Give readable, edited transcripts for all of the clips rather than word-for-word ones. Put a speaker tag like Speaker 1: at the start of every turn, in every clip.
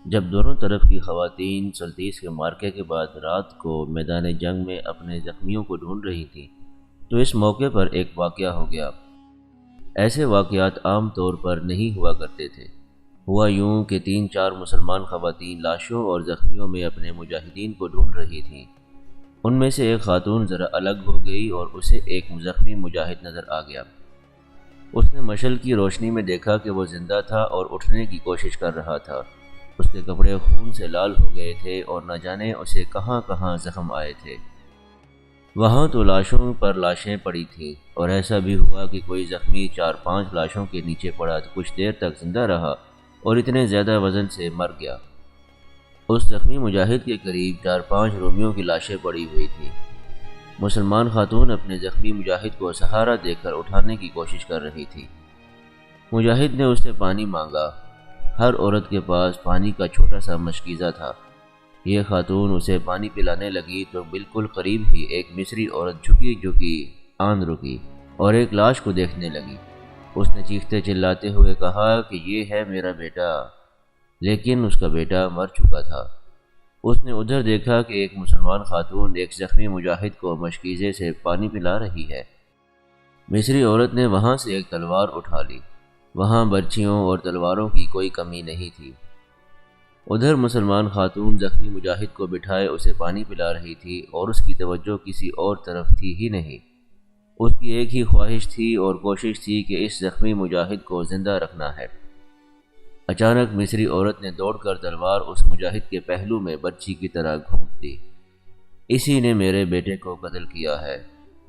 Speaker 1: جب دونوں طرف کی خواتین سلتیس کے مارکے کے بعد رات کو میدان جنگ میں اپنے زخمیوں کو ڈھونڈ رہی تھیں تو اس موقع پر ایک واقعہ ہو گیا۔ ایسے واقعات عام طور پر نہیں ہوا کرتے تھے۔ ہوا یوں کہ 3-4 مسلمان خواتین لاشوں اور زخمیوں میں اپنے مجاہدین کو ڈھونڈ رہی تھیں۔ ان میں سے ایک خاتون ذرا الگ ہو گئی اور اسے ایک زخمی مجاہد نظر آ گیا۔ اس نے مشعل کی روشنی میں دیکھا کہ وہ زندہ تھا اور اٹھنے کی کوشش کر رہا تھا۔ اس کے کپڑے خون سے لال ہو گئے تھے اور نہ جانے اسے کہاں کہاں زخم آئے تھے۔ وہاں تو لاشوں پر لاشیں پڑی تھیں اور ایسا بھی ہوا کہ کوئی زخمی 4-5 لاشوں کے نیچے پڑا تو کچھ دیر تک زندہ رہا اور اتنے زیادہ وزن سے مر گیا۔ اس زخمی مجاہد کے قریب 4-5 رومیوں کی لاشیں پڑی ہوئی تھیں۔ مسلمان خاتون اپنے زخمی مجاہد کو سہارا دے کر اٹھانے کی کوشش کر رہی تھی۔ مجاہد نے اس سے پانی مانگا۔ ہر عورت کے پاس پانی کا چھوٹا سا مشکیزہ تھا۔ یہ خاتون اسے پانی پلانے لگی تو بالکل قریب ہی ایک مصری عورت جھکی آن رکی اور ایک لاش کو دیکھنے لگی۔ اس نے چیختے چلاتے ہوئے کہا کہ یہ ہے میرا بیٹا، لیکن اس کا بیٹا مر چکا تھا۔ اس نے ادھر دیکھا کہ ایک مسلمان خاتون ایک زخمی مجاہد کو مشکیزے سے پانی پلا رہی ہے۔ مصری عورت نے وہاں سے ایک تلوار اٹھا لی۔ وہاں برچھیوں اور تلواروں کی کوئی کمی نہیں تھی۔ ادھر مسلمان خاتون زخمی مجاہد کو بٹھائے اسے پانی پلا رہی تھی اور اس کی توجہ کسی اور طرف تھی ہی نہیں۔ اس کی ایک ہی خواہش تھی اور کوشش تھی کہ اس زخمی مجاہد کو زندہ رکھنا ہے۔ اچانک مصری عورت نے دوڑ کر تلوار اس مجاہد کے پہلو میں برچھی کی طرح گھونپ دی۔ اسی نے میرے بیٹے کو قتل کیا ہے،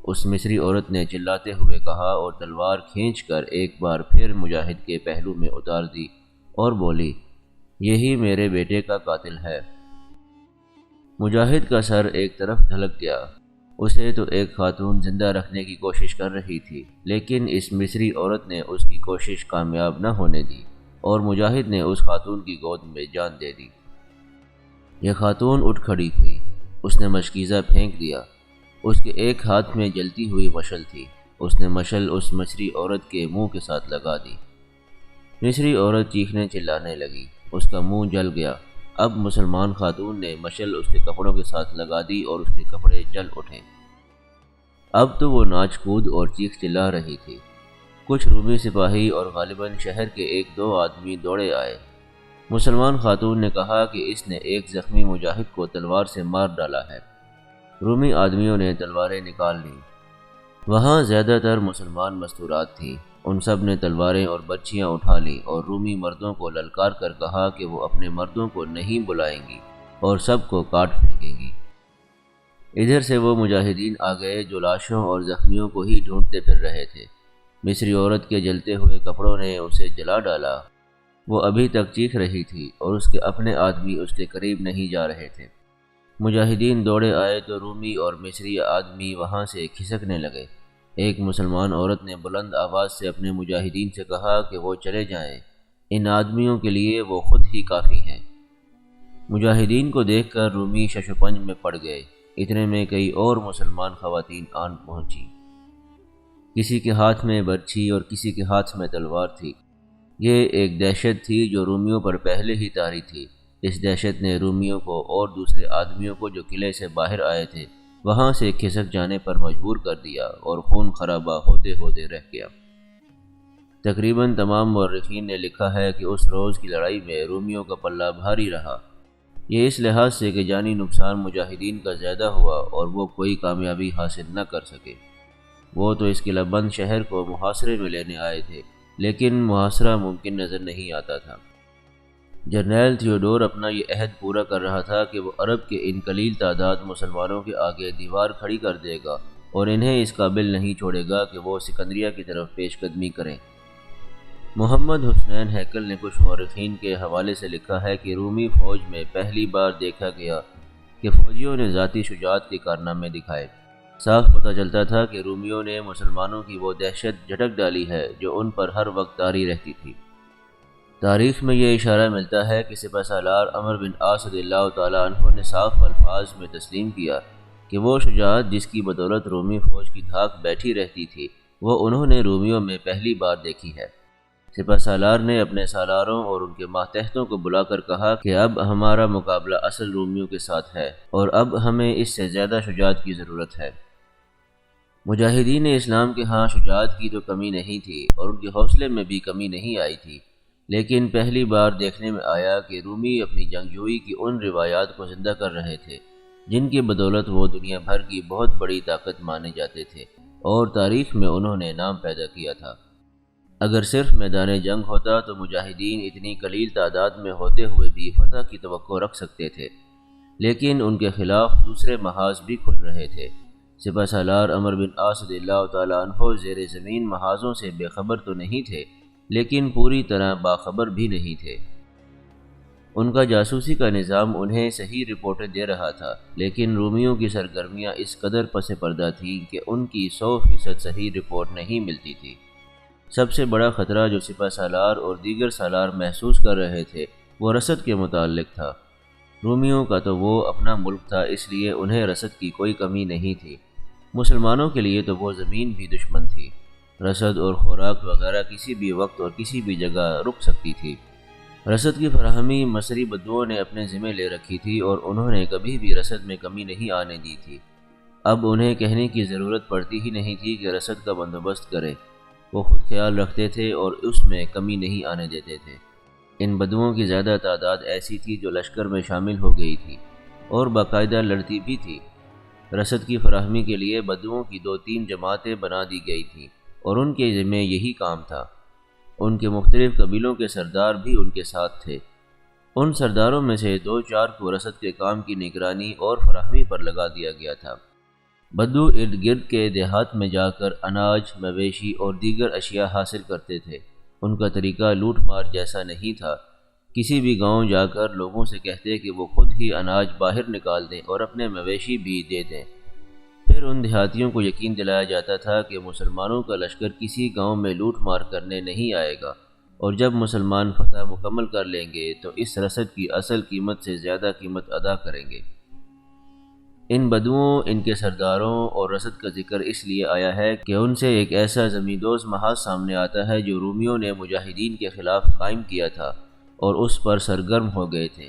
Speaker 1: اس مصری عورت نے چلاتے ہوئے کہا اور تلوار کھینچ کر ایک بار پھر مجاہد کے پہلو میں اتار دی اور بولی، یہی میرے بیٹے کا قاتل ہے۔ مجاہد کا سر ایک طرف ڈھلک گیا۔ اسے تو ایک خاتون زندہ رکھنے کی کوشش کر رہی تھی، لیکن اس مصری عورت نے اس کی کوشش کامیاب نہ ہونے دی اور مجاہد نے اس خاتون کی گود میں جان دے دی۔ یہ خاتون اٹھ کھڑی ہوئی۔ اس نے مشکیزہ پھینک دیا۔ اس کے ایک ہاتھ میں جلتی ہوئی مشعل تھی۔ اس نے مشعل اس مصری عورت کے منہ کے ساتھ لگا دی۔ مصری عورت چیخنے چلانے لگی۔ اس کا منہ جل گیا۔ اب مسلمان خاتون نے مشعل اس کے کپڑوں کے ساتھ لگا دی اور اس کے کپڑے جل اٹھے۔ اب تو وہ ناچ کود اور چیخ چلا رہی تھی۔ کچھ رومی سپاہی اور غالباً شہر کے 1-2 آدمی دوڑے آئے۔ مسلمان خاتون نے کہا کہ اس نے ایک زخمی مجاہد کو تلوار سے مار ڈالا ہے۔ رومی آدمیوں نے تلواریں نکال لیں۔ وہاں زیادہ تر مسلمان مستورات تھیں۔ ان سب نے تلواریں اور برچھیاں اٹھا لیں اور رومی مردوں کو للکار کر کہا کہ وہ اپنے مردوں کو نہیں بلائیں گی اور سب کو کاٹ پھینکیں گی۔ ادھر سے وہ مجاہدین آ گئے جو لاشوں اور زخمیوں کو ہی ڈھونڈتے پھر رہے تھے۔ مصری عورت کے جلتے ہوئے کپڑوں نے اسے جلا ڈالا۔ وہ ابھی تک چیخ رہی تھی اور اس کے اپنے آدمی اس کے قریب نہیں جا رہے تھے۔ مجاہدین دوڑے آئے تو رومی اور مصری آدمی وہاں سے کھسکنے لگے۔ ایک مسلمان عورت نے بلند آواز سے اپنے مجاہدین سے کہا کہ وہ چلے جائیں، ان آدمیوں کے لیے وہ خود ہی کافی ہیں۔ مجاہدین کو دیکھ کر رومی شش و پنج میں پڑ گئے۔ اتنے میں کئی اور مسلمان خواتین آن پہنچی۔ کسی کے ہاتھ میں برچھی اور کسی کے ہاتھ میں تلوار تھی۔ یہ ایک دہشت تھی جو رومیوں پر پہلے ہی طاری تھی۔ اس دہشت نے رومیوں کو اور دوسرے آدمیوں کو جو قلعے سے باہر آئے تھے وہاں سے کھسک جانے پر مجبور کر دیا اور خون خرابہ ہوتے ہوتے رہ گیا۔ تقریباً تمام مورخین نے لکھا ہے کہ اس روز کی لڑائی میں رومیوں کا پلہ بھاری رہا۔ یہ اس لحاظ سے کہ جانی نقصان مجاہدین کا زیادہ ہوا اور وہ کوئی کامیابی حاصل نہ کر سکے۔ وہ تو اس قلعہ بند شہر کو محاصرے میں لینے آئے تھے، لیکن محاصرہ ممکن نظر نہیں آتا تھا۔ جنرل تھیوڈور اپنا یہ عہد پورا کر رہا تھا کہ وہ عرب کے ان قلیل تعداد مسلمانوں کے آگے دیوار کھڑی کر دے گا اور انہیں اس قابل نہیں چھوڑے گا کہ وہ سکندریہ کی طرف پیش قدمی کریں۔ محمد حسنین ہیکل نے کچھ مورخین کے حوالے سے لکھا ہے کہ رومی فوج میں پہلی بار دیکھا گیا کہ فوجیوں نے ذاتی شجاعت کے کارنامے دکھائے۔ صاف پتہ چلتا تھا کہ رومیوں نے مسلمانوں کی وہ دہشت جھٹک ڈالی ہے جو ان پر ہر وقت طاری رہتی تھی۔ تاریخ میں یہ اشارہ ملتا ہے کہ سپہ سالار عمرو بن عاص رضی اللہ تعالیٰ عنہ نے صاف الفاظ میں تسلیم کیا کہ وہ شجاعت جس کی بدولت رومی فوج کی دھاک بیٹھی رہتی تھی وہ انہوں نے رومیوں میں پہلی بار دیکھی ہے۔ سپہ سالار نے اپنے سالاروں اور ان کے ماتحتوں کو بلا کر کہا کہ اب ہمارا مقابلہ اصل رومیوں کے ساتھ ہے اور اب ہمیں اس سے زیادہ شجاعت کی ضرورت ہے۔ مجاہدین اسلام کے ہاں شجاعت کی تو کمی نہیں تھی اور ان کے حوصلے میں بھی کمی نہیں آئی تھی، لیکن پہلی بار دیکھنے میں آیا کہ رومی اپنی جنگجوئی کی ان روایات کو زندہ کر رہے تھے جن کی بدولت وہ دنیا بھر کی بہت بڑی طاقت مانے جاتے تھے اور تاریخ میں انہوں نے نام پیدا کیا تھا۔ اگر صرف میدان جنگ ہوتا تو مجاہدین اتنی قلیل تعداد میں ہوتے ہوئے بھی فتح کی توقع رکھ سکتے تھے، لیکن ان کے خلاف دوسرے محاذ بھی کھل رہے تھے۔ سپہ سالار عمرو بن عاص رضی اللہ تعالیٰ عنہ زیر زمین محاذوں سے بے خبر تو نہیں تھے، لیکن پوری طرح باخبر بھی نہیں تھے۔ ان کا جاسوسی کا نظام انہیں صحیح رپورٹیں دے رہا تھا، لیکن رومیوں کی سرگرمیاں اس قدر پس پردہ تھیں کہ ان کی 100% صحیح رپورٹ نہیں ملتی تھی۔ سب سے بڑا خطرہ جو سپہ سالار اور دیگر سالار محسوس کر رہے تھے وہ رسد کے متعلق تھا۔ رومیوں کا تو وہ اپنا ملک تھا، اس لیے انہیں رسد کی کوئی کمی نہیں تھی۔ مسلمانوں کے لیے تو وہ زمین بھی دشمن تھی۔ رسد اور خوراک وغیرہ کسی بھی وقت اور کسی بھی جگہ رک سکتی تھی۔ رسد کی فراہمی مصری بدوؤں نے اپنے ذمہ لے رکھی تھی اور انہوں نے کبھی بھی رسد میں کمی نہیں آنے دی تھی۔ اب انہیں کہنے کی ضرورت پڑتی ہی نہیں تھی کہ رسد کا بندوبست کرے، وہ خود خیال رکھتے تھے اور اس میں کمی نہیں آنے دیتے تھے۔ ان بدوؤں کی زیادہ تعداد ایسی تھی جو لشکر میں شامل ہو گئی تھی اور باقاعدہ لڑتی بھی تھی۔ رسد کی فراہمی کے لیے بدوؤں کی 2-3 جماعتیں بنا دی گئی تھیں اور ان کے ذمہ یہی کام تھا۔ ان کے مختلف قبیلوں کے سردار بھی ان کے ساتھ تھے۔ ان سرداروں میں سے 2-4 کو رسد کے کام کی نگرانی اور فراہمی پر لگا دیا گیا تھا۔ بدو ارد گرد کے دیہات میں جا کر اناج، مویشی اور دیگر اشیاء حاصل کرتے تھے۔ ان کا طریقہ لوٹ مار جیسا نہیں تھا۔ کسی بھی گاؤں جا کر لوگوں سے کہتے کہ وہ خود ہی اناج باہر نکال دیں اور اپنے مویشی بھی دے دیں۔ پھر ان دیہاتیوں کو یقین دلایا جاتا تھا کہ مسلمانوں کا لشکر کسی گاؤں میں لوٹ مار کرنے نہیں آئے گا، اور جب مسلمان فتح مکمل کر لیں گے تو اس رسد کی اصل قیمت سے زیادہ قیمت ادا کریں گے۔ ان بدوؤں، ان کے سرداروں اور رسد کا ذکر اس لیے آیا ہے کہ ان سے ایک ایسا زمیندوز محاذ سامنے آتا ہے جو رومیوں نے مجاہدین کے خلاف قائم کیا تھا اور اس پر سرگرم ہو گئے تھے۔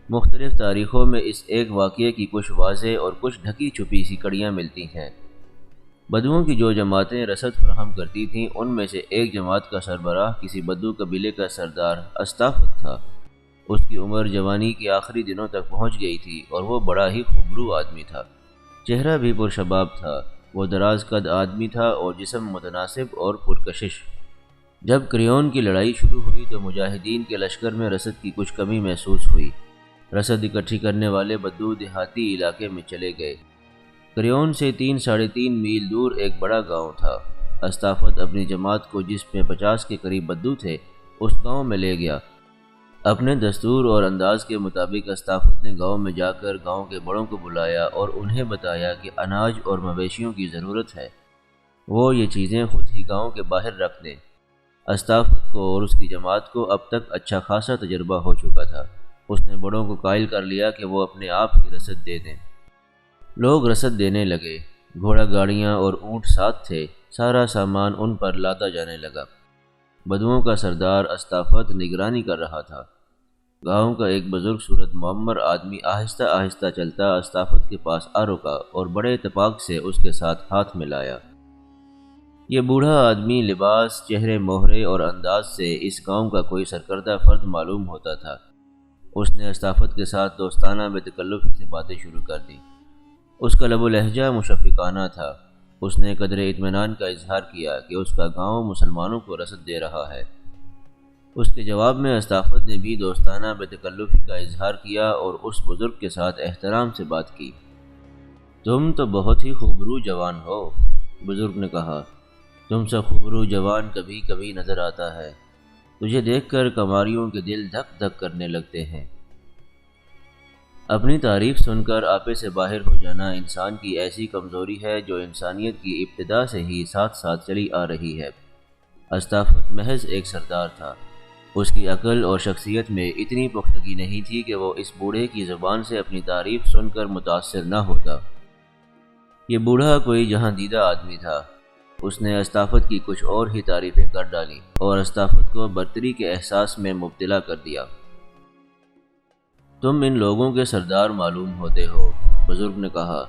Speaker 1: مختلف تاریخوں میں اس ایک واقعے کی کچھ واضح اور کچھ ڈھکی چھپی سی کڑیاں ملتی ہیں۔ بدوؤں کی جو جماعتیں رسد فراہم کرتی تھیں ان میں سے ایک جماعت کا سربراہ کسی بدو قبیلے کا سردار استافت تھا۔ اس کی عمر جوانی کے آخری دنوں تک پہنچ گئی تھی اور وہ بڑا ہی خوبرو آدمی تھا۔ چہرہ بھی پرشباب تھا۔ وہ دراز قد آدمی تھا اور جسم متناسب اور پرکشش۔ جب کریون کی لڑائی شروع ہوئی تو مجاہدین کے لشکر میں رسد کی کچھ کمی محسوس ہوئی۔ رسد اکٹھی کرنے والے بدو دیہاتی علاقے میں چلے گئے۔ کریون سے 3-3.5 میل دور ایک بڑا گاؤں تھا۔ استافت اپنی جماعت کو، جس میں 50 کے قریب بدو تھے، اس گاؤں میں لے گیا۔ اپنے دستور اور انداز کے مطابق استافت نے گاؤں میں جا کر گاؤں کے بڑوں کو بلایا اور انہیں بتایا کہ اناج اور مویشیوں کی ضرورت ہے، وہ یہ چیزیں خود ہی گاؤں کے باہر رکھ دیں۔ استافت کو اور اس کی جماعت کو اب تک اچھا خاصا تجربہ ہو چکا تھا۔ اس نے بڑوں کو قائل کر لیا کہ وہ اپنے آپ ہی رسد دے دیں۔ لوگ رسد دینے لگے۔ گھوڑا گاڑیاں اور اونٹ ساتھ تھے۔ سارا سامان ان پر لادا جانے لگا۔ بدوؤں کا سردار استافت نگرانی کر رہا تھا۔ گاؤں کا ایک بزرگ صورت معمر آدمی آہستہ آہستہ چلتا استافت کے پاس آ رکا اور بڑے اتفاق سے اس کے ساتھ ہاتھ ملایا۔ یہ بوڑھا آدمی لباس، چہرے مہرے اور انداز سے اس گاؤں کا کوئی سرکردہ فرد معلوم ہوتا تھا۔ اس نے استافت کے ساتھ دوستانہ بے تکلفی سے باتیں شروع کر دیں۔ اس کا لب و لہجہ مشفقانہ تھا۔ اس نے قدر اطمینان کا اظہار کیا کہ اس کا گاؤں مسلمانوں کو رسد دے رہا ہے۔ اس کے جواب میں استافت نے بھی دوستانہ بے تکلفی کا اظہار کیا اور اس بزرگ کے ساتھ احترام سے بات کی۔ تم تو بہت ہی خوبرو جوان ہو، بزرگ نے کہا۔ تم سے خوبرو جوان کبھی کبھی نظر آتا ہے۔ تجھے دیکھ کر کماریوں کے دل دھک دھک کرنے لگتے ہیں۔ اپنی تعریف سن کر آپے سے باہر ہو جانا انسان کی ایسی کمزوری ہے جو انسانیت کی ابتدا سے ہی ساتھ ساتھ چلی آ رہی ہے۔ استافت محض ایک سردار تھا۔ اس کی عقل اور شخصیت میں اتنی پختگی نہیں تھی کہ وہ اس بوڑھے کی زبان سے اپنی تعریف سن کر متاثر نہ ہوتا۔ یہ بوڑھا کوئی جہاں دیدہ آدمی تھا۔ اس نے استافت کی کچھ اور ہی تعریفیں کر ڈالی اور استافت کو برتری کے احساس میں مبتلا کر دیا۔ تم ان لوگوں کے سردار معلوم ہوتے ہو، بزرگ نے کہا۔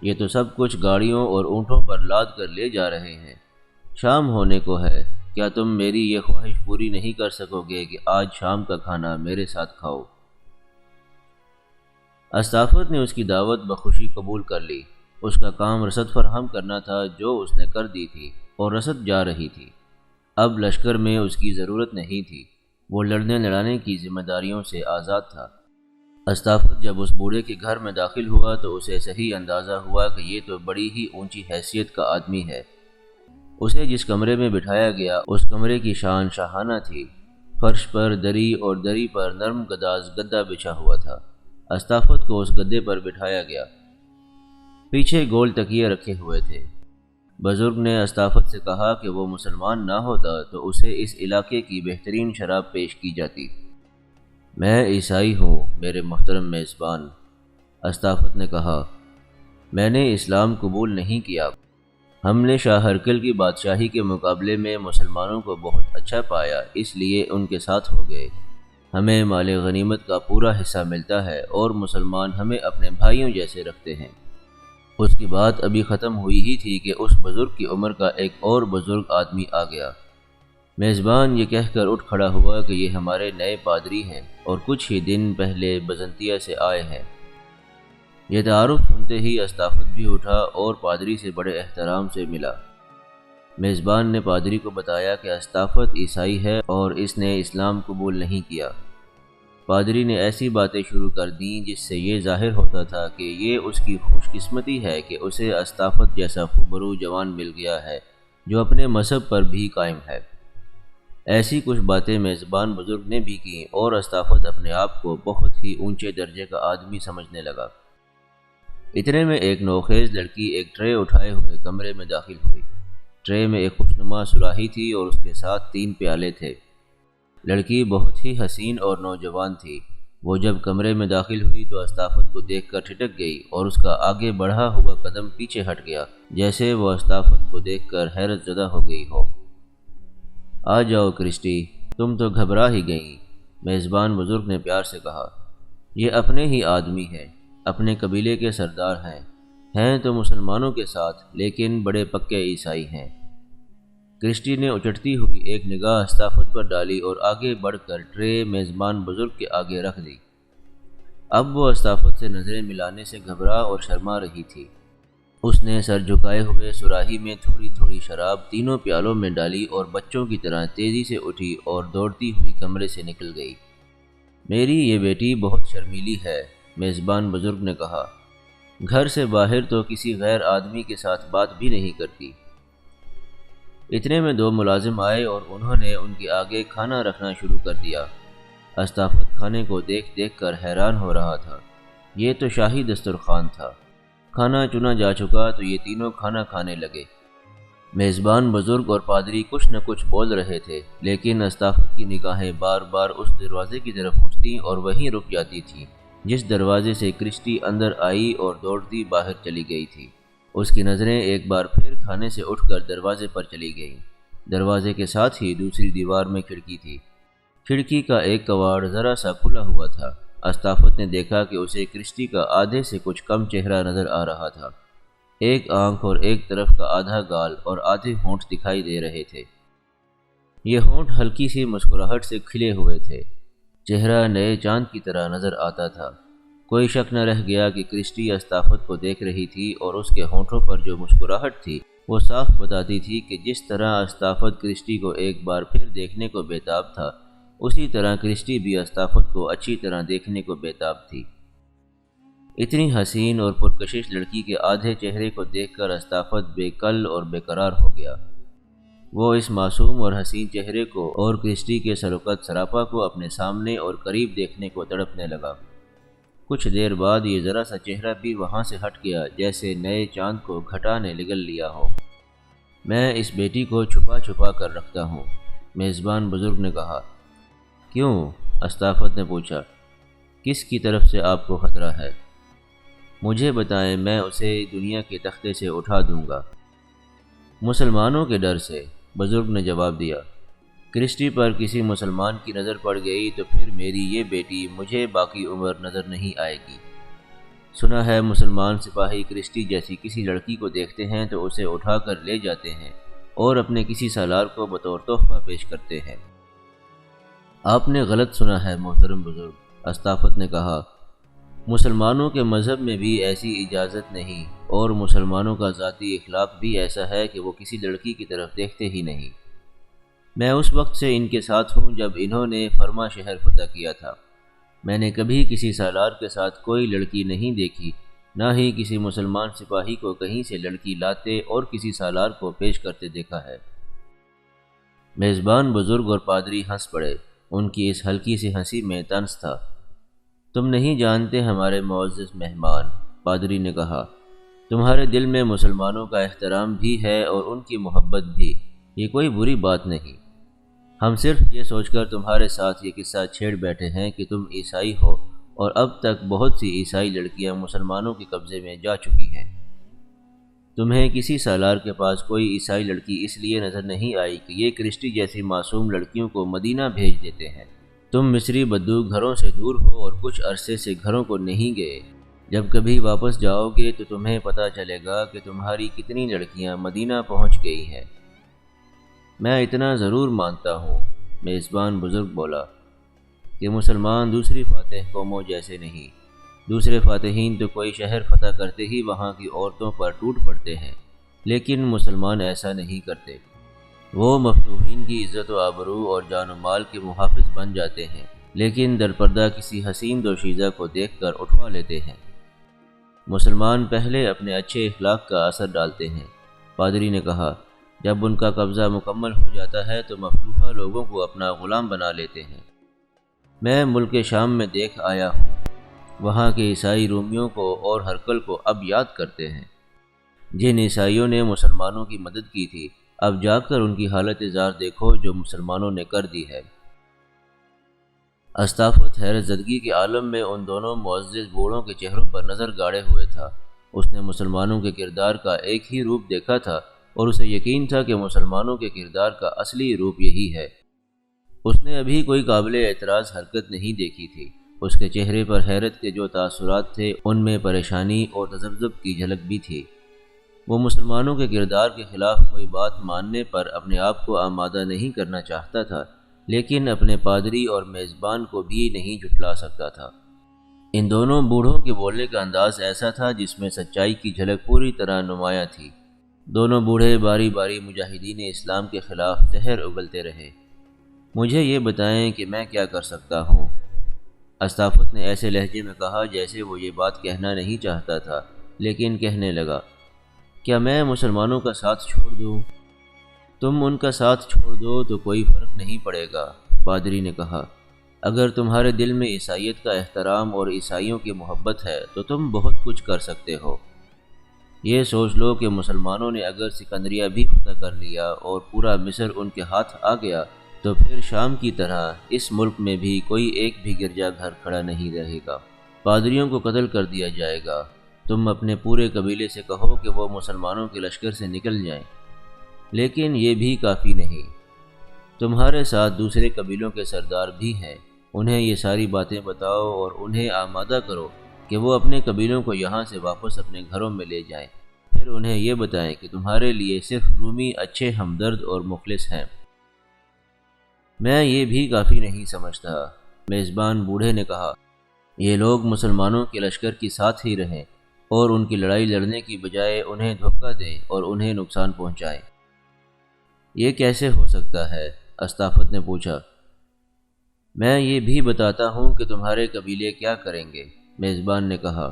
Speaker 1: یہ تو سب کچھ گاڑیوں اور اونٹوں پر لاد کر لے جا رہے ہیں۔ شام ہونے کو ہے، کیا تم میری یہ خواہش پوری نہیں کر سکو گے کہ آج شام کا کھانا میرے ساتھ کھاؤ؟ استافت نے اس کی دعوت بخوشی قبول کر لی۔ اس کا کام رسد فراہم کرنا تھا جو اس نے کر دی تھی، اور رسد جا رہی تھی۔ اب لشکر میں اس کی ضرورت نہیں تھی، وہ لڑنے لڑانے کی ذمہ داریوں سے آزاد تھا۔ استافت جب اس بوڑھے کے گھر میں داخل ہوا تو اسے صحیح اندازہ ہوا کہ یہ تو بڑی ہی اونچی حیثیت کا آدمی ہے۔ اسے جس کمرے میں بٹھایا گیا اس کمرے کی شان شاہانہ تھی۔ فرش پر دری اور دری پر نرم گداز گدا بچھا ہوا تھا۔ استافت کو اس گدے پر بٹھایا گیا۔ پیچھے گول تکیے رکھے ہوئے تھے۔ بزرگ نے استافت سے کہا کہ وہ مسلمان نہ ہوتا تو اسے اس علاقے کی بہترین شراب پیش کی جاتی۔ میں عیسائی ہوں میرے محترم میزبان، استافت نے کہا۔ میں نے اسلام قبول نہیں کیا۔ ہم نے شاہ ہرکل کی بادشاہی کے مقابلے میں مسلمانوں کو بہت اچھا پایا، اس لیے ان کے ساتھ ہو گئے۔ ہمیں مال غنیمت کا پورا حصہ ملتا ہے اور مسلمان ہمیں اپنے بھائیوں جیسے رکھتے ہیں۔ اس کی بات ابھی ختم ہوئی ہی تھی کہ اس بزرگ کی عمر کا ایک اور بزرگ آدمی آ گیا۔ میزبان یہ کہہ کر اٹھ کھڑا ہوا کہ یہ ہمارے نئے پادری ہیں اور کچھ ہی دن پہلے بزنطیہ سے آئے ہیں۔ یہ تعارف سنتے ہی استافت بھی اٹھا اور پادری سے بڑے احترام سے ملا۔ میزبان نے پادری کو بتایا کہ استافت عیسائی ہے اور اس نے اسلام قبول نہیں کیا۔ پادری نے ایسی باتیں شروع کر دیں جس سے یہ ظاہر ہوتا تھا کہ یہ اس کی خوش قسمتی ہے کہ اسے استافت جیسا خوبرو جوان مل گیا ہے جو اپنے مذہب پر بھی قائم ہے۔ ایسی کچھ باتیں میزبان بزرگ نے بھی کیں اور استافت اپنے آپ کو بہت ہی اونچے درجے کا آدمی سمجھنے لگا۔ اتنے میں ایک نوخیز لڑکی ایک ٹرے اٹھائے ہوئے کمرے میں داخل ہوئی۔ ٹرے میں ایک خوشنما سراہی تھی اور اس کے ساتھ 3 پیالے تھے۔ لڑکی بہت ہی حسین اور نوجوان تھی۔ وہ جب کمرے میں داخل ہوئی تو استافت کو دیکھ کر ٹھٹک گئی اور اس کا آگے بڑھا ہوا قدم پیچھے ہٹ گیا، جیسے وہ استافت کو دیکھ کر حیرت زدہ ہو گئی ہو۔ آ جاؤ کرسٹی، تم تو گھبرا ہی گئیں، میزبان بزرگ نے پیار سے کہا۔ یہ اپنے ہی آدمی ہیں، اپنے قبیلے کے سردار ہیں تو مسلمانوں کے ساتھ لیکن بڑے پکے عیسائی ہیں۔ کرسٹی نے اچٹتی ہوئی ایک نگاہ استافت پر ڈالی اور آگے بڑھ کر ٹرے میزبان بزرگ کے آگے رکھ دی۔ اب وہ استافت سے نظریں ملانے سے گھبرا اور شرما رہی تھی۔ اس نے سر جھکائے ہوئے سراہی میں تھوڑی تھوڑی شراب تینوں پیالوں میں ڈالی اور بچوں کی طرح تیزی سے اٹھی اور دوڑتی ہوئی کمرے سے نکل گئی۔ میری یہ بیٹی بہت شرمیلی ہے، میزبان بزرگ نے کہا۔ گھر سے باہر تو کسی غیر آدمی کے ساتھ بات بھی نہیں کرتی۔ اتنے میں 2 ملازم آئے اور انہوں نے ان کے آگے کھانا رکھنا شروع کر دیا۔ استافت کھانے کو دیکھ دیکھ کر حیران ہو رہا تھا۔ یہ تو شاہی دسترخوان تھا۔ کھانا چنا جا چکا تو یہ تینوں کھانا کھانے لگے۔ میزبان بزرگ اور پادری کچھ نہ کچھ بول رہے تھے، لیکن استافت کی نگاہیں بار بار اس دروازے کی طرف اٹھتیں اور وہیں رک جاتی تھیں جس دروازے سے کرسٹی اندر آئی اور دوڑتی باہر چلی گئی تھی۔ اس کی نظریں ایک بار پھر کھانے سے اٹھ کر دروازے پر چلی گئیں۔ دروازے کے ساتھ ہی دوسری دیوار میں کھڑکی تھی۔ کھڑکی کا ایک کواڑ ذرا سا کھلا ہوا تھا۔ استافت نے دیکھا کہ اسے کرسٹی کا آدھے سے کچھ کم چہرہ نظر آ رہا تھا۔ ایک آنکھ اور ایک طرف کا آدھا گال اور آدھے ہونٹ دکھائی دے رہے تھے۔ یہ ہونٹ ہلکی سی مسکراہٹ سے کھلے ہوئے تھے۔ چہرہ نئے چاند کی طرح نظر آتا تھا۔ کوئی شک نہ رہ گیا کہ کرسٹی استافت کو دیکھ رہی تھی اور اس کے ہونٹوں پر جو مسکراہٹ تھی وہ صاف بتاتی تھی کہ جس طرح استافت کرسٹی کو ایک بار پھر دیکھنے کو بیتاب تھا، اسی طرح کرسٹی بھی استافت کو اچھی طرح دیکھنے کو بیتاب تھی۔ اتنی حسین اور پرکشش لڑکی کے آدھے چہرے کو دیکھ کر استافت بے کل اور بے قرار ہو گیا۔ وہ اس معصوم اور حسین چہرے کو اور کرسٹی کے سروقت سراپا کو اپنے سامنے اور قریب دیکھنے کو تڑپنے لگا۔ کچھ دیر بعد یہ ذرا سا چہرہ بھی وہاں سے ہٹ گیا، جیسے نئے چاند کو گھٹا نے لگل لیا ہو۔ میں اس بیٹی کو چھپا چھپا کر رکھتا ہوں، میزبان بزرگ نے کہا۔ کیوں؟ استافت نے پوچھا۔ کس کی طرف سے آپ کو خطرہ ہے؟ مجھے بتائیں، میں اسے دنیا کے تختے سے اٹھا دوں گا۔ مسلمانوں کے ڈر سے، بزرگ نے جواب دیا۔ کرسٹی پر کسی مسلمان کی نظر پڑ گئی تو پھر میری یہ بیٹی مجھے باقی عمر نظر نہیں آئے گی۔ سنا ہے مسلمان سپاہی کرسٹی جیسی کسی لڑکی کو دیکھتے ہیں تو اسے اٹھا کر لے جاتے ہیں اور اپنے کسی سالار کو بطور تحفہ پیش کرتے ہیں۔ آپ نے غلط سنا ہے محترم بزرگ، استافت نے کہا۔ مسلمانوں کے مذہب میں بھی ایسی اجازت نہیں، اور مسلمانوں کا ذاتی اخلاق بھی ایسا ہے کہ وہ کسی لڑکی کی طرف دیکھتے ہی نہیں۔ میں اس وقت سے ان کے ساتھ ہوں جب انہوں نے فرما شہر فتح کیا تھا۔ میں نے کبھی کسی سالار کے ساتھ کوئی لڑکی نہیں دیکھی، نہ ہی کسی مسلمان سپاہی کو کہیں سے لڑکی لاتے اور کسی سالار کو پیش کرتے دیکھا ہے۔ میزبان بزرگ اور پادری ہنس پڑے۔ ان کی اس ہلکی سی ہنسی میں طنز تھا۔ تم نہیں جانتے ہمارے معزز مہمان، پادری نے کہا، تمہارے دل میں مسلمانوں کا احترام بھی ہے اور ان کی محبت بھی، یہ کوئی بری بات نہیں۔ ہم صرف یہ سوچ کر تمہارے ساتھ یہ قصہ چھیڑ بیٹھے ہیں کہ تم عیسائی ہو اور اب تک بہت سی عیسائی لڑکیاں مسلمانوں کے قبضے میں جا چکی ہیں۔ تمہیں کسی سالار کے پاس کوئی عیسائی لڑکی اس لیے نظر نہیں آئی کہ یہ کرسٹی جیسی معصوم لڑکیوں کو مدینہ بھیج دیتے ہیں۔ تم مصری بدو گھروں سے دور ہو اور کچھ عرصے سے گھروں کو نہیں گئے۔ جب کبھی واپس جاؤ گے تو تمہیں پتہ چلے گا کہ تمہاری کتنی لڑکیاں مدینہ پہنچ گئی ہیں۔ میں اتنا ضرور مانتا ہوں، میزبان بزرگ بولا، کہ مسلمان دوسری فاتح قوموں جیسے نہیں۔ دوسرے فاتحین تو کوئی شہر فتح کرتے ہی وہاں کی عورتوں پر ٹوٹ پڑتے ہیں، لیکن مسلمان ایسا نہیں کرتے۔ وہ مفتوحین کی عزت و آبرو اور جان و مال کے محافظ بن جاتے ہیں، لیکن درپردہ کسی حسین دوشیزہ کو دیکھ کر اٹھوا لیتے ہیں۔ مسلمان پہلے اپنے اچھے اخلاق کا اثر ڈالتے ہیں، پادری نے کہا۔ جب ان کا قبضہ مکمل ہو جاتا ہے تو مفتوحہ لوگوں کو اپنا غلام بنا لیتے ہیں۔ میں ملک شام میں دیکھ آیا ہوں، وہاں کے عیسائی رومیوں کو اور ہرکل کو اب یاد کرتے ہیں۔ جن عیسائیوں نے مسلمانوں کی مدد کی تھی، اب جا کر ان کی حالت زار دیکھو جو مسلمانوں نے کر دی ہے۔ استافت حیرت زدگی کے عالم میں ان دونوں معزز بوڑھوں کے چہروں پر نظر گاڑے ہوئے تھا۔ اس نے مسلمانوں کے کردار کا ایک ہی روپ دیکھا تھا اور اسے یقین تھا کہ مسلمانوں کے کردار کا اصلی روپ یہی ہے۔ اس نے ابھی کوئی قابل اعتراض حرکت نہیں دیکھی تھی۔ اس کے چہرے پر حیرت کے جو تاثرات تھے ان میں پریشانی اور تذبذب کی جھلک بھی تھی۔ وہ مسلمانوں کے کردار کے خلاف کوئی بات ماننے پر اپنے آپ کو آمادہ نہیں کرنا چاہتا تھا، لیکن اپنے پادری اور میزبان کو بھی نہیں جھٹلا سکتا تھا۔ ان دونوں بوڑھوں کے بولنے کا انداز ایسا تھا جس میں سچائی کی جھلک پوری طرح نمایاں تھی۔ دونوں بوڑھے باری باری مجاہدین اسلام کے خلاف زہر اگلتے رہے۔ مجھے یہ بتائیں کہ میں کیا کر سکتا ہوں، استافت نے ایسے لہجے میں کہا جیسے وہ یہ بات کہنا نہیں چاہتا تھا، لیکن کہنے لگا، کیا میں مسلمانوں کا ساتھ چھوڑ دوں؟ تم ان کا ساتھ چھوڑ دو تو کوئی فرق نہیں پڑے گا، پادری نے کہا۔ اگر تمہارے دل میں عیسائیت کا احترام اور عیسائیوں کی محبت ہے تو تم بہت کچھ کر سکتے ہو۔ یہ سوچ لو کہ مسلمانوں نے اگر سکندریہ بھی فتح کر لیا اور پورا مصر ان کے ہاتھ آ گیا تو پھر شام کی طرح اس ملک میں بھی کوئی ایک بھی گرجا گھر کھڑا نہیں رہے گا۔ پادریوں کو قتل کر دیا جائے گا۔ تم اپنے پورے قبیلے سے کہو کہ وہ مسلمانوں کے لشکر سے نکل جائیں، لیکن یہ بھی کافی نہیں۔ تمہارے ساتھ دوسرے قبیلوں کے سردار بھی ہیں، انہیں یہ ساری باتیں بتاؤ اور انہیں آمادہ کرو کہ وہ اپنے قبیلوں کو یہاں سے واپس اپنے گھروں میں لے جائیں۔ پھر انہیں یہ بتائیں کہ تمہارے لیے صرف رومی اچھے ہمدرد اور مخلص ہیں۔ میں یہ بھی کافی نہیں سمجھتا، میزبان بوڑھے نے کہا۔ یہ لوگ مسلمانوں کے لشکر کی ساتھ ہی رہیں اور ان کی لڑائی لڑنے کی بجائے انہیں دھوکہ دیں اور انہیں نقصان پہنچائیں۔ یہ کیسے ہو سکتا ہے؟ استافت نے پوچھا۔ میں یہ بھی بتاتا ہوں کہ تمہارے قبیلے کیا کریں گے، میزبان نے کہا۔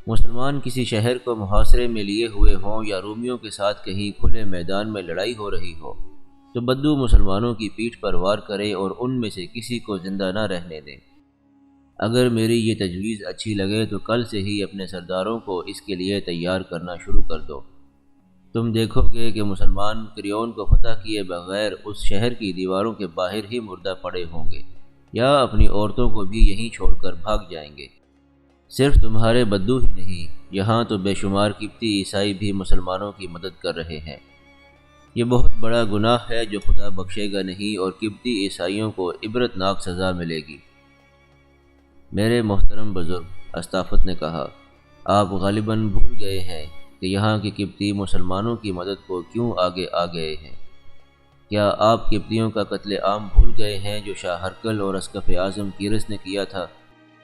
Speaker 1: مسلمان کسی شہر کو محاصرے میں لیے ہوئے ہوں یا رومیوں کے ساتھ کہیں کھلے میدان میں لڑائی ہو رہی ہو تو بدو مسلمانوں کی پیٹھ پر وار کرے اور ان میں سے کسی کو زندہ نہ رہنے دے۔ اگر میری یہ تجویز اچھی لگے تو کل سے ہی اپنے سرداروں کو اس کے لیے تیار کرنا شروع کر دو۔ تم دیکھو گے کہ مسلمان کریون کو فتح کیے بغیر اس شہر کی دیواروں کے باہر ہی مردہ پڑے ہوں گے یا اپنی عورتوں کو بھی یہیں چھوڑ کر بھاگ جائیں گے۔ صرف تمہارے بدو ہی نہیں، یہاں تو بے شمار قبطی عیسائی بھی مسلمانوں کی مدد کر رہے ہیں۔ یہ بہت بڑا گناہ ہے جو خدا بخشے گا نہیں اور قبطی عیسائیوں کو عبرتناک سزا ملے گی۔ میرے محترم بزرگ، استافت نے کہا، آپ غالباً بھول گئے ہیں کہ یہاں کے قبطی مسلمانوں کی مدد کو کیوں آگے آ گئے ہیں۔ کیا آپ قبطیوں کا قتل عام بھول گئے ہیں جو شاہ ہرقل اور اسقف اعظم کیرس نے کیا تھا؟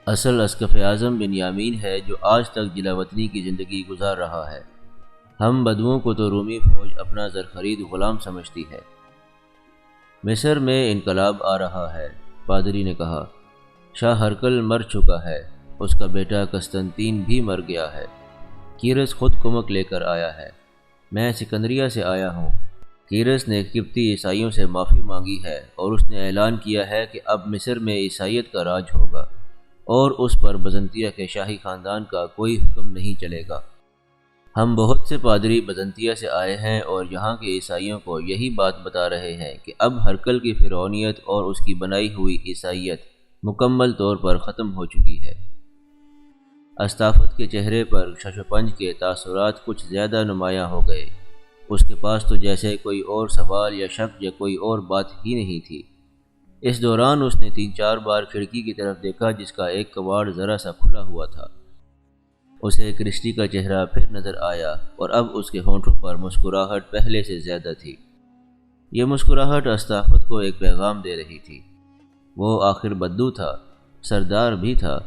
Speaker 1: اصل اسقف اعظم بنیامین ہے جو آج تک جلا وطنی کی زندگی گزار رہا ہے۔ ہم بدوؤں کو تو رومی فوج اپنا زرخرید غلام سمجھتی ہے۔ مصر میں انقلاب آ رہا ہے، پادری نے کہا۔ شاہ ہرقل مر چکا ہے، اس کا بیٹا قسطنطین بھی مر گیا ہے۔ کیرس خود کمک لے کر آیا ہے۔ میں سکندریہ سے آیا ہوں۔ کیرس نے قبطی عیسائیوں سے معافی مانگی ہے اور اس نے اعلان کیا ہے کہ اب مصر میں عیسائیت کا راج ہوگا اور اس پر بزنطیہ کے شاہی خاندان کا کوئی حکم نہیں چلے گا۔ ہم بہت سے پادری بزنطیہ سے آئے ہیں اور یہاں کے عیسائیوں کو یہی بات بتا رہے ہیں کہ اب ہرقل کی فرعونیت اور اس کی بنائی ہوئی عیسائیت مکمل طور پر ختم ہو چکی ہے۔ استافت کے چہرے پر شش و پنج کے تاثرات کچھ زیادہ نمایاں ہو گئے۔ اس کے پاس تو جیسے کوئی اور سوال یا شک یا کوئی اور بات ہی نہیں تھی۔ اس دوران اس نے 3-4 بار کھڑکی کی طرف دیکھا جس کا ایک کواڑ ذرا سا کھلا ہوا تھا۔ اسے کرسٹی کا چہرہ پھر نظر آیا اور اب اس کے ہونٹوں پر مسکراہٹ پہلے سے زیادہ تھی۔ یہ مسکراہٹ استافت کو ایک پیغام دے رہی تھی۔ وہ آخر بدو تھا، سردار بھی تھا،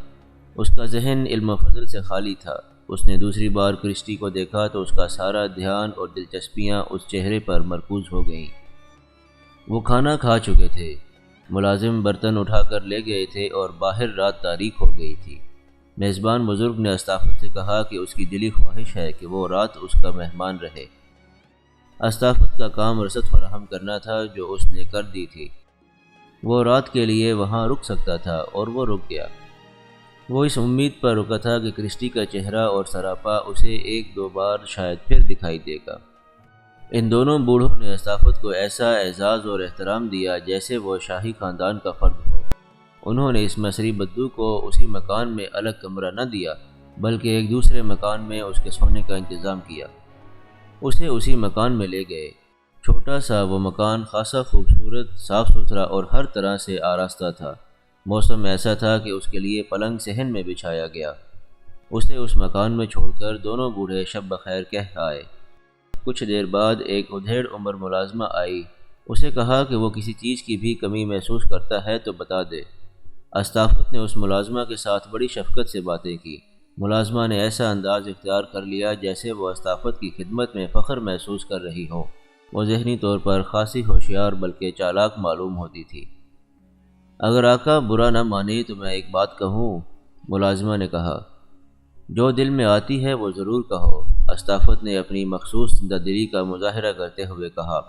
Speaker 1: اس کا ذہن علم و فضل سے خالی تھا۔ اس نے دوسری بار کرسٹی کو دیکھا تو اس کا سارا دھیان اور دلچسپیاں اس چہرے پر مرکوز ہو گئیں۔ وہ کھانا کھا چکے تھے، ملازم برتن اٹھا کر لے گئے تھے اور باہر رات تاریک ہو گئی تھی۔ میزبان بزرگ نے استافت سے کہا کہ اس کی دلی خواہش ہے کہ وہ رات اس کا مہمان رہے۔ استافت کا کام رسد فراہم کرنا تھا جو اس نے کر دی تھی۔ وہ رات کے لیے وہاں رک سکتا تھا اور وہ رک گیا۔ وہ اس امید پر رکا تھا کہ کرسٹی کا چہرہ اور سراپا اسے 1-2 بار شاید پھر دکھائی دے گا۔ ان دونوں بوڑھوں نے استافت کو ایسا اعزاز اور احترام دیا جیسے وہ شاہی خاندان کا فرد ہو۔ انہوں نے اس مصری بدو کو اسی مکان میں الگ کمرہ نہ دیا بلکہ ایک دوسرے مکان میں اس کے سونے کا انتظام کیا۔ اسے اسی مکان میں لے گئے۔ چھوٹا سا وہ مکان خاصا خوبصورت، صاف ستھرا اور ہر طرح سے آراستہ تھا۔ موسم ایسا تھا کہ اس کے لیے پلنگ صحن میں بچھایا گیا۔ اسے اس مکان میں چھوڑ کر دونوں بوڑھے شب بخیر کہہ آئے۔ کچھ دیر بعد ایک ادھیڑ عمر ملازمہ آئی۔ اسے کہا کہ وہ کسی چیز کی بھی کمی محسوس کرتا ہے تو بتا دے۔ استافت نے اس ملازمہ کے ساتھ بڑی شفقت سے باتیں کی۔ ملازمہ نے ایسا انداز اختیار کر لیا جیسے وہ استافت کی خدمت میں فخر محسوس کر رہی ہو۔ وہ ذہنی طور پر خاصی ہوشیار بلکہ چالاک معلوم ہوتی تھی۔ اگر آقا برا نہ مانے تو میں ایک بات کہوں، ملازمہ نے کہا۔ جو دل میں آتی ہے وہ ضرور کہو، استافت نے اپنی مخصوص زندہ دلی کا مظاہرہ کرتے ہوئے کہا۔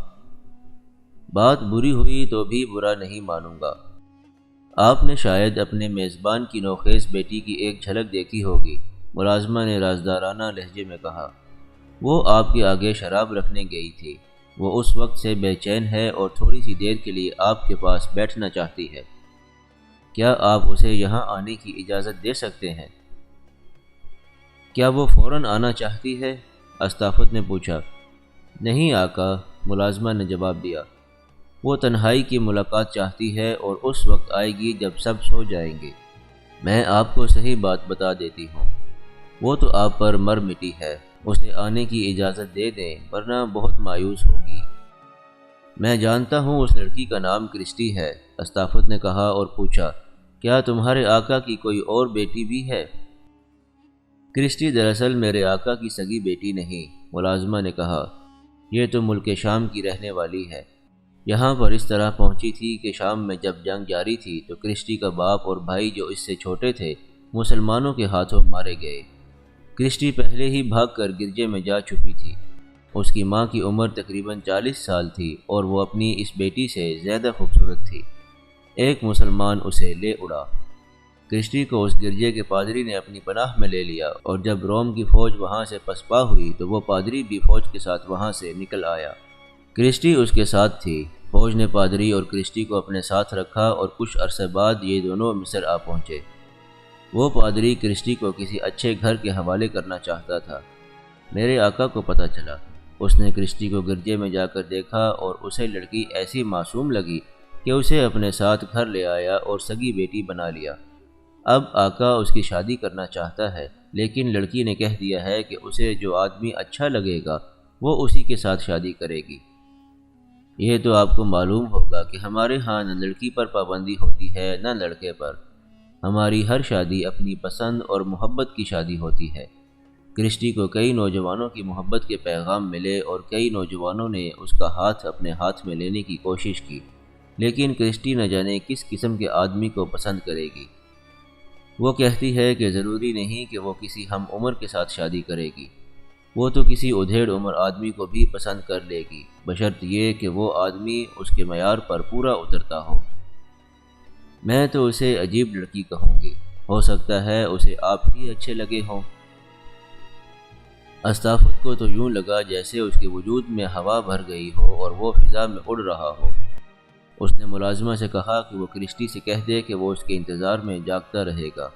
Speaker 1: بات بری ہوئی تو بھی برا نہیں مانوں گا۔ آپ نے شاید اپنے میزبان کی نوخیز بیٹی کی ایک جھلک دیکھی ہوگی، ملازمہ نے رازدارانہ لہجے میں کہا۔ وہ آپ کے آگے شراب رکھنے گئی تھی۔ وہ اس وقت سے بے چین ہے اور تھوڑی سی دیر کے لیے آپ کے پاس بیٹھنا چاہتی ہے۔ کیا آپ اسے یہاں آنے کی اجازت دے سکتے ہیں؟ کیا وہ فوراً آنا چاہتی ہے؟ استافت نے پوچھا۔ نہیں آقا، ملازمہ نے جواب دیا۔ وہ تنہائی کی ملاقات چاہتی ہے اور اس وقت آئے گی جب سب سو جائیں گے۔ میں آپ کو صحیح بات بتا دیتی ہوں، وہ تو آپ پر مر مٹی ہے، اسے آنے کی اجازت دے دیں ورنہ بہت مایوس ہوگی۔ میں جانتا ہوں اس لڑکی کا نام کرسٹی ہے، استافت نے کہا اور پوچھا، کیا تمہارے آقا کی کوئی اور بیٹی بھی ہے؟ کرسٹی دراصل میرے آقا کی سگی بیٹی نہیں، ملازمہ نے کہا۔ یہ تو ملک شام کی رہنے والی ہے۔ یہاں پر اس طرح پہنچی تھی کہ شام میں جب جنگ جاری تھی تو کرسٹی کا باپ اور بھائی جو اس سے چھوٹے تھے مسلمانوں کے ہاتھوں مارے گئے۔ کرسٹی پہلے ہی بھاگ کر گرجے میں جا چھپی تھی۔ اس کی ماں کی عمر تقریباً 40 سال تھی اور وہ اپنی اس بیٹی سے زیادہ خوبصورت تھی۔ ایک مسلمان اسے لے اڑا۔ کرسٹی کو اس گرجے کے پادری نے اپنی پناہ میں لے لیا اور جب روم کی فوج وہاں سے پسپا ہوئی تو وہ پادری بھی فوج کے ساتھ وہاں سے نکل آیا۔ کرسٹی اس کے ساتھ تھی۔ فوج نے پادری اور کرسٹی کو اپنے ساتھ رکھا اور کچھ عرصے بعد یہ دونوں مصر آ پہنچے۔ وہ پادری کرسٹی کو کسی اچھے گھر کے حوالے کرنا چاہتا تھا۔ میرے آقا کو پتہ چلا۔ اس نے کرسٹی کو گرجے میں جا کر دیکھا اور اسے لڑکی ایسی معصوم لگی کہ اسے اپنے ساتھ گھر لے آیا اور سگی بیٹی بنا لیا۔ اب آقا اس کی شادی کرنا چاہتا ہے، لیکن لڑکی نے کہہ دیا ہے کہ اسے جو آدمی اچھا لگے گا وہ اسی کے ساتھ شادی کرے گی۔ یہ تو آپ کو معلوم ہوگا کہ ہمارے ہاں نہ لڑکی پر پابندی ہوتی ہے نہ لڑکے پر، ہماری ہر شادی اپنی پسند اور محبت کی شادی ہوتی ہے۔ کرسٹی کو کئی نوجوانوں کی محبت کے پیغام ملے اور کئی نوجوانوں نے اس کا ہاتھ اپنے ہاتھ میں لینے کی کوشش کی، لیکن کرسٹی نہ جانے کس قسم کے آدمی کو پسند کرے گی۔ وہ کہتی ہے کہ ضروری نہیں کہ وہ کسی ہم عمر کے ساتھ شادی کرے گی، وہ تو کسی ادھیڑ عمر آدمی کو بھی پسند کر لے گی، بشرط یہ کہ وہ آدمی اس کے معیار پر پورا اترتا ہو۔ میں تو اسے عجیب لڑکی کہوں گی، ہو سکتا ہے اسے آپ ہی اچھے لگے ہوں۔ استافت کو تو یوں لگا جیسے اس کے وجود میں ہوا بھر گئی ہو اور وہ فضا میں اڑ رہا ہو۔ اس نے ملازمہ سے کہا کہ وہ کرسٹی سے کہہ دے کہ وہ اس کے انتظار میں جاگتا رہے گا۔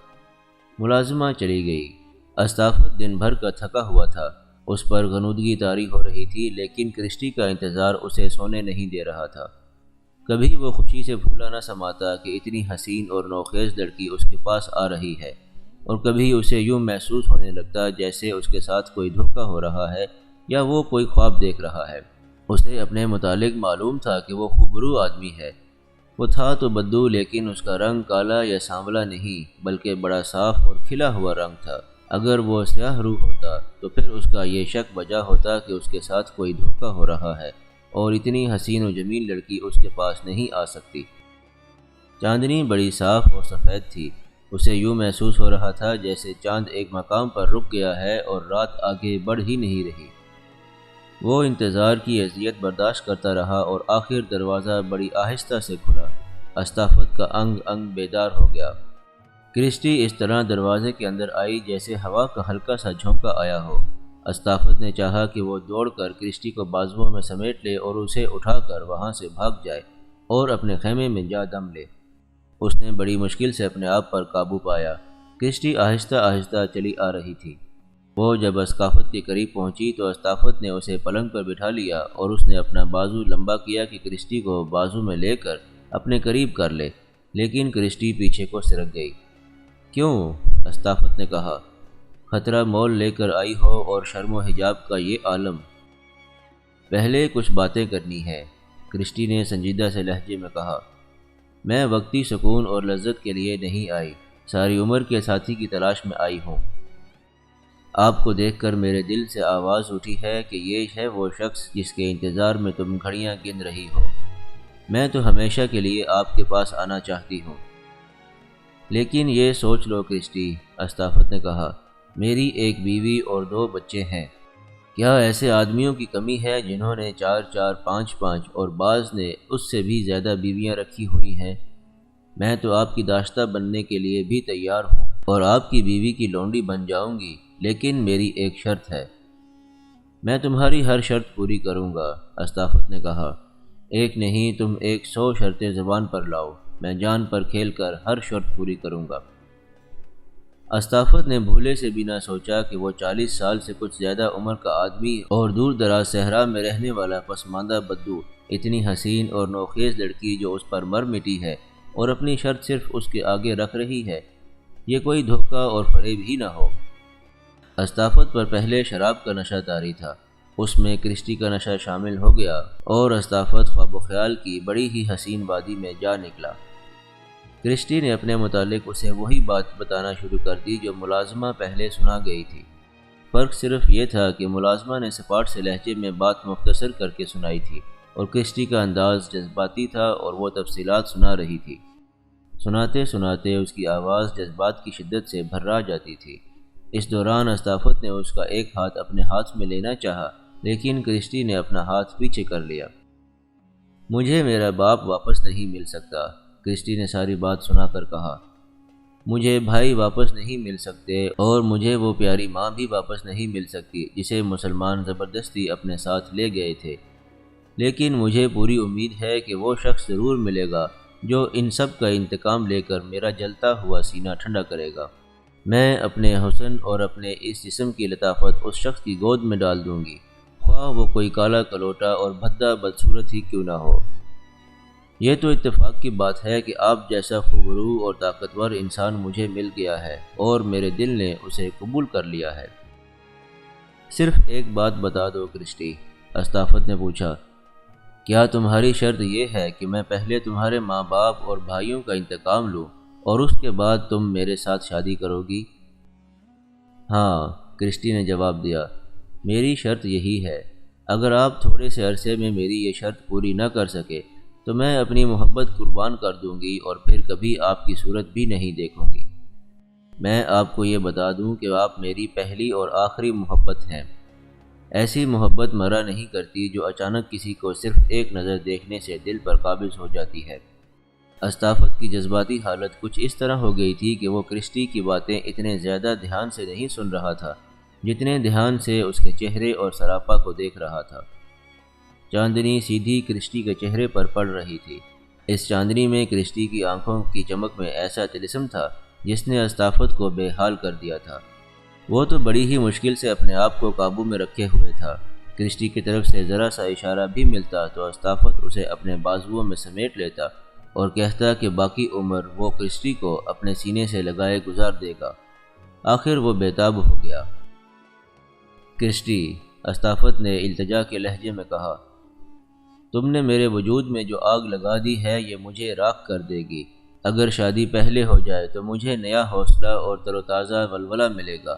Speaker 1: ملازمہ چلی گئی۔ استافت دن بھر کا تھکا ہوا تھا، اس پر غنودگی طاری ہو رہی تھی، لیکن کرسٹی کا انتظار اسے سونے نہیں دے رہا تھا۔ کبھی وہ خوشی سے پھولا نہ سماتا کہ اتنی حسین اور نوخیز لڑکی اس کے پاس آ رہی ہے، اور کبھی اسے یوں محسوس ہونے لگتا جیسے اس کے ساتھ کوئی دھوکہ ہو رہا ہے یا وہ کوئی خواب دیکھ رہا ہے۔ اسے اپنے متعلق معلوم تھا کہ وہ خوبرو آدمی ہے، وہ تھا تو بدو، لیکن اس کا رنگ کالا یا سانولا نہیں بلکہ بڑا صاف اور کھلا ہوا رنگ تھا۔ اگر وہ سیاہ روح ہوتا تو پھر اس کا یہ شک وجہ ہوتا کہ اس کے ساتھ کوئی دھوکہ ہو رہا ہے اور اتنی حسین و جمیل لڑکی اس کے پاس نہیں آ سکتی۔ چاندنی بڑی صاف اور سفید تھی، اسے یوں محسوس ہو رہا تھا جیسے چاند ایک مقام پر رک گیا ہے اور رات آگے بڑھ ہی نہیں رہی۔ وہ انتظار کی اذیت برداشت کرتا رہا اور آخر دروازہ بڑی آہستہ سے کھلا۔ استافت کا انگ انگ بیدار ہو گیا۔ کرسٹی اس طرح دروازے کے اندر آئی جیسے ہوا کا ہلکا سا جھونکا آیا ہو۔ استافت نے چاہا کہ وہ دوڑ کر کرسٹی کو بازوؤں میں سمیٹ لے اور اسے اٹھا کر وہاں سے بھاگ جائے اور اپنے خیمے میں جا دم لے۔ اس نے بڑی مشکل سے اپنے آپ پر قابو پایا۔ کرسٹی آہستہ آہستہ چلی آ رہی تھی۔ وہ جب استافت کے قریب پہنچی تو استافت نے اسے پلنگ پر بٹھا لیا اور اس نے اپنا بازو لمبا کیا کہ کرسٹی کو بازو میں لے کر اپنے قریب کر لے، لیکن کرسٹی پیچھے کو سرک گئی۔ کیوں؟ استافت نے کہا۔ خطرہ مول لے کر آئی ہو اور شرم و حجاب کا یہ عالم۔ پہلے کچھ باتیں کرنی ہے، کرسٹی نے سنجیدہ سے لہجے میں کہا۔ میں وقتی سکون اور لذت کے لیے نہیں آئی، ساری عمر کے ساتھی کی تلاش میں آئی ہوں۔ آپ کو دیکھ کر میرے دل سے آواز اٹھی ہے کہ یہ ہے وہ شخص جس کے انتظار میں تم گھڑیاں گن رہی ہو۔ میں تو ہمیشہ کے لیے آپ کے پاس آنا چاہتی ہوں۔ لیکن یہ سوچ لو کرسٹی، استافت نے کہا، میری ایک بیوی اور 2 بچے ہیں۔ کیا ایسے آدمیوں کی کمی ہے جنہوں نے 4 5 اور بعض نے اس سے بھی زیادہ بیویاں رکھی ہوئی ہیں؟ میں تو آپ کی داشتہ بننے کے لیے بھی تیار ہوں اور آپ کی بیوی کی لونڈی بن جاؤں گی، لیکن میری ایک شرط ہے۔ میں تمہاری ہر شرط پوری کروں گا، استافت نے کہا۔ ایک نہیں، تم 100 شرطیں زبان پر لاؤ، میں جان پر کھیل کر ہر شرط پوری کروں گا۔ استافت نے بھولے سے بھی نہ سوچا کہ وہ 40 سال سے کچھ زیادہ عمر کا آدمی اور دور دراز صحرا میں رہنے والا پسماندہ بدو، اتنی حسین اور نوخیز لڑکی جو اس پر مر مٹی ہے اور اپنی شرط صرف اس کے آگے رکھ رہی ہے، یہ کوئی دھوکہ اور فریب ہی نہ ہو۔ استافت پر پہلے شراب کا نشہ طاری تھا، اس میں کرسٹی کا نشہ شامل ہو گیا اور استافت خواب و خیال کی بڑی ہی حسین وادی میں جا نکلا۔ کرسٹی نے اپنے متعلق اسے وہی بات بتانا شروع کر دی جو ملازمہ پہلے سنا گئی تھی۔ فرق صرف یہ تھا کہ ملازمہ نے سپاٹ سے لہجے میں بات مختصر کر کے سنائی تھی اور کرسٹی کا انداز جذباتی تھا اور وہ تفصیلات سنا رہی تھی۔ سناتے سناتے اس کی آواز جذبات کی شدت سے بھرا جاتی تھی۔ اس دوران استافت نے اس کا ایک ہاتھ اپنے ہاتھ میں لینا چاہا، لیکن کرسٹی نے اپنا ہاتھ پیچھے کر لیا۔ مجھے میرا باپ واپس نہیں مل سکتا، کرسٹی نے ساری بات سنا کر کہا۔ مجھے بھائی واپس نہیں مل سکتے اور مجھے وہ پیاری ماں بھی واپس نہیں مل سکتی جسے مسلمان زبردستی اپنے ساتھ لے گئے تھے، لیکن مجھے پوری امید ہے کہ وہ شخص ضرور ملے گا جو ان سب کا انتقام لے کر میرا جلتا ہوا سینہ ٹھنڈا کرے گا۔ میں اپنے حسن اور اپنے اس جسم کی لطافت اس شخص کی گود میں ڈال دوں گی، خواہ وہ کوئی کالا کلوٹا اور بھدا بدصورت ہی کیوں نہ ہو۔ یہ تو اتفاق کی بات ہے کہ آپ جیسا خوبرو اور طاقتور انسان مجھے مل گیا ہے اور میرے دل نے اسے قبول کر لیا ہے۔ صرف ایک بات بتا دو کرسٹی، استافت نے پوچھا، کیا تمہاری شرط یہ ہے کہ میں پہلے تمہارے ماں باپ اور بھائیوں کا انتقام لوں اور اس کے بعد تم میرے ساتھ شادی کرو گی؟ ہاں، کرسٹی نے جواب دیا، میری شرط یہی ہے۔ اگر آپ تھوڑے سے عرصے میں میری یہ شرط پوری نہ کر سکے تو میں اپنی محبت قربان کر دوں گی اور پھر کبھی آپ کی صورت بھی نہیں دیکھوں گی۔ میں آپ کو یہ بتا دوں کہ آپ میری پہلی اور آخری محبت ہیں۔ ایسی محبت مرا نہیں کرتی جو اچانک کسی کو صرف ایک نظر دیکھنے سے دل پر قابض ہو جاتی ہے۔ استافت کی جذباتی حالت کچھ اس طرح ہو گئی تھی کہ وہ کرسٹی کی باتیں اتنے زیادہ دھیان سے نہیں سن رہا تھا جتنے دھیان سے اس کے چہرے اور سراپا کو دیکھ رہا تھا۔ چاندنی سیدھی کرسٹی کے چہرے پر پڑ رہی تھی۔ اس چاندنی میں کرسٹی کی آنکھوں کی چمک میں ایسا طلسم تھا جس نے استافت کو بے حال کر دیا تھا۔ وہ تو بڑی ہی مشکل سے اپنے آپ کو قابو میں رکھے ہوئے تھا۔ کرسٹی کی طرف سے ذرا سا اشارہ بھی ملتا تو استافت اسے اپنے بازوؤں میں سمیٹ لیتا اور کہتا کہ باقی عمر وہ کرسٹی کو اپنے سینے سے لگائے گزار دے گا۔ آخر وہ بے تاب ہو گیا۔ کرسٹی، استافت نے التجا کے لہجے میں کہا، تم نے میرے وجود میں جو آگ لگا دی ہے یہ مجھے راکھ کر دے گی۔ اگر شادی پہلے ہو جائے تو مجھے نیا حوصلہ اور تر و تازہ ولولہ ملے گا،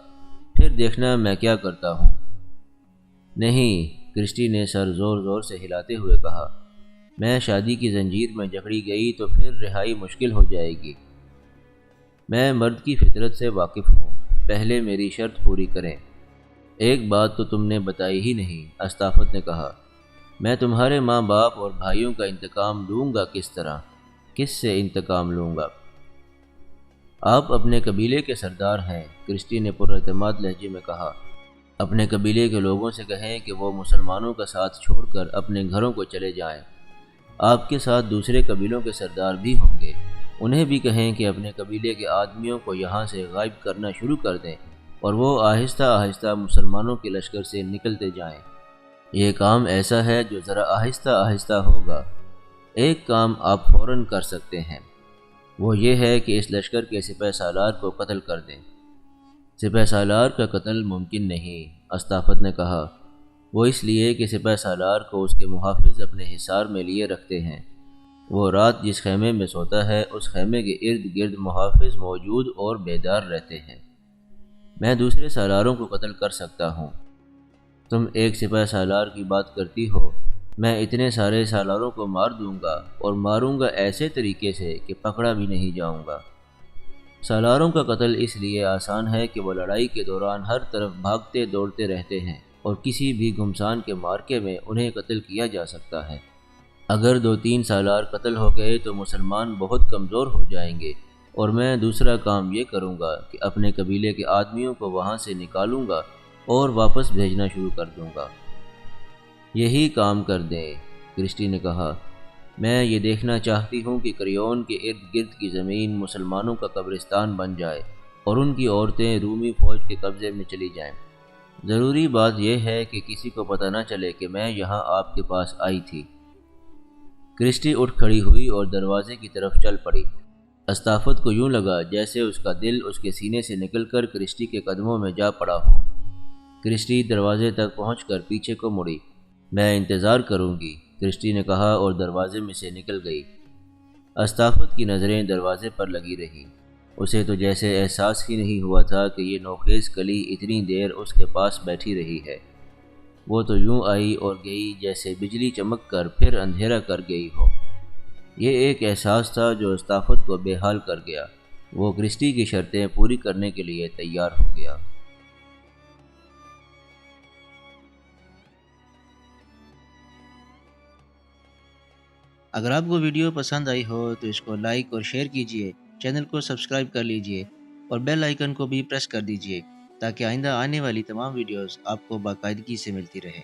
Speaker 1: پھر دیکھنا میں کیا کرتا ہوں۔ نہیں، کرسٹی نے سر زور زور سے ہلاتے ہوئے کہا، میں شادی کی زنجیر میں جکڑی گئی تو پھر رہائی مشکل ہو جائے گی۔ میں مرد کی فطرت سے واقف ہوں، پہلے میری شرط پوری کریں۔ ایک بات تو تم نے بتائی ہی نہیں، استافت نے کہا، میں تمہارے ماں باپ اور بھائیوں کا انتقام لوں گا کس طرح؟ کس سے انتقام لوں گا؟ آپ اپنے قبیلے کے سردار ہیں، کرسٹی نے پراعتماد لہجے میں کہا۔ اپنے قبیلے کے لوگوں سے کہیں کہ وہ مسلمانوں کا ساتھ چھوڑ کر اپنے گھروں کو چلے جائیں۔ آپ کے ساتھ دوسرے قبیلوں کے سردار بھی ہوں گے، انہیں بھی کہیں کہ اپنے قبیلے کے آدمیوں کو یہاں سے غائب کرنا شروع کر دیں اور وہ آہستہ آہستہ مسلمانوں کے لشکر سے نکلتے جائیں۔ یہ کام ایسا ہے جو ذرا آہستہ آہستہ ہوگا۔ ایک کام آپ فوراً کر سکتے ہیں، وہ یہ ہے کہ اس لشکر کے سپہ سالار کو قتل کر دیں۔ سپہ سالار کا قتل ممکن نہیں، استافت نے کہا، وہ اس لیے کہ سپہ سالار کو اس کے محافظ اپنے حصار میں لیے رکھتے ہیں۔ وہ رات جس خیمے میں سوتا ہے اس خیمے کے ارد گرد محافظ موجود اور بیدار رہتے ہیں۔ میں دوسرے سالاروں کو قتل کر سکتا ہوں۔ تم ایک سپہ سالار کی بات کرتی ہو، میں اتنے سارے سالاروں کو مار دوں گا اور ماروں گا ایسے طریقے سے کہ پکڑا بھی نہیں جاؤں گا۔ سالاروں کا قتل اس لیے آسان ہے کہ وہ لڑائی کے دوران ہر طرف بھاگتے دوڑتے رہتے ہیں اور کسی بھی گھمسان کے مارکے میں انہیں قتل کیا جا سکتا ہے۔ اگر 2-3 سالار قتل ہو گئے تو مسلمان بہت کمزور ہو جائیں گے اور میں دوسرا کام یہ کروں گا کہ اپنے قبیلے کے آدمیوں کو وہاں سے نکالوں گا اور واپس بھیجنا شروع کر دوں گا۔ یہی کام کر دیں، کرسٹی نے کہا، میں یہ دیکھنا چاہتی ہوں کہ کریون کے ارد گرد کی زمین مسلمانوں کا قبرستان بن جائے اور ان کی عورتیں رومی فوج کے قبضے میں چلی جائیں۔ ضروری بات یہ ہے کہ کسی کو پتہ نہ چلے کہ میں یہاں آپ کے پاس آئی تھی۔ کرسٹی اٹھ کھڑی ہوئی اور دروازے کی طرف چل پڑی۔ استافت کو یوں لگا جیسے اس کا دل اس کے سینے سے نکل کر کرسٹی کے قدموں میں جا پڑا ہو۔ کرسٹی دروازے تک پہنچ کر پیچھے کو مڑی۔ میں انتظار کروں گی، کرسٹی نے کہا اور دروازے میں سے نکل گئی۔ استافت کی نظریں دروازے پر لگی رہیں۔ اسے تو جیسے احساس ہی نہیں ہوا تھا کہ یہ نوخیز کلی اتنی دیر اس کے پاس بیٹھی رہی ہے۔ وہ تو یوں آئی اور گئی جیسے بجلی چمک کر پھر اندھیرا کر گئی ہو۔ یہ ایک احساس تھا جو استافت کو بے حال کر گیا۔ وہ کرسٹی کی شرطیں پوری کرنے کے لیے تیار ہو گیا۔
Speaker 2: اگر آپ کو ویڈیو پسند آئی ہو تو اس کو لائک اور شیئر کیجیے، چینل کو سبسکرائب کر لیجیے اور بیل آئیکن کو بھی پریس کر دیجیے تاکہ آئندہ آنے والی تمام ویڈیوز آپ کو باقاعدگی سے ملتی رہے۔